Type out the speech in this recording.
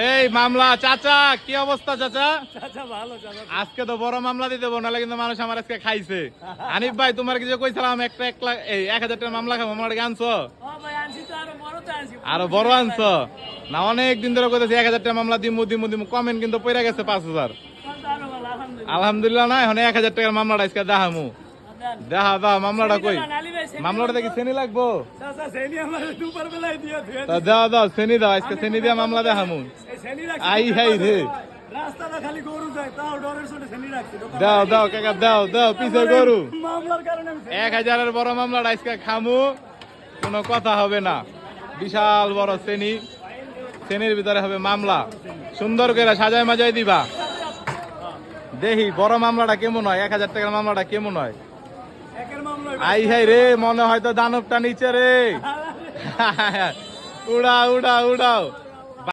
এই মামলা চাচা, কি অবস্থা চাচা? চাচা ভালো চাচা। আজকে তো বড় মামলা দিতে বো, নাহলে কিন্তু মানুষ আমার আজকে খাইছে। হানিফ ভাই, তোমার কিছু কইছিলাম একটা 1 লাখ 1,000 টাকা মামলা খাবো, মামলাটা কি আনছো? ও ভাই আনছি তো, আরো বড় তো আনছি। আরো বড় আনছো না? অনেক দিন ধরে কইতেছি 1,000 টাকা মামলা দিমু দিমু দিমু, কমেন্ট কিন্তু পইরা গেছে 5,000। আরো ভালো, আলহামদুলিল্লাহ। আলহামদুলিল্লাহ না, এখন 1,000 টাকার মামলাটা আজকে দেখামু। দেখা দাও মামলাটা কই? নালি ভাই, সেনি মামলাটা দেখি চেনি লাগবো? চাচা সেনি আমার দুপুর বেলায় দিয়ে ধুয়ে তা দাও দাও চেনি দাও, আজকে চেনি দিয়া মামলা দেখামু। এই সেনি রাখছি। আই হাই রে, রাস্তাটা খালি গরু যায়, তাও ডরের চোটে সেনি রাখছি। দাও দাও কাকা দাও দাও, পিছে গরু। মামলার কারণে আমি 1,000-এর বড় মামলাটা আজকে খামু, কোনো কথা হবে না। বিশাল বড় চেনি, চেনির ভিতরে হবে মামলা, সুন্দর করে সাজায় মাজায় দিবা। দেখি বড় মামলাটা কেমন হয়, 1,000 টাকার মামলাটা কেমন হয়। একের মামলা আই হাই রে, মনে হয় তো দানবটা নিচে রে। উড়াও উড়াও উড়াও।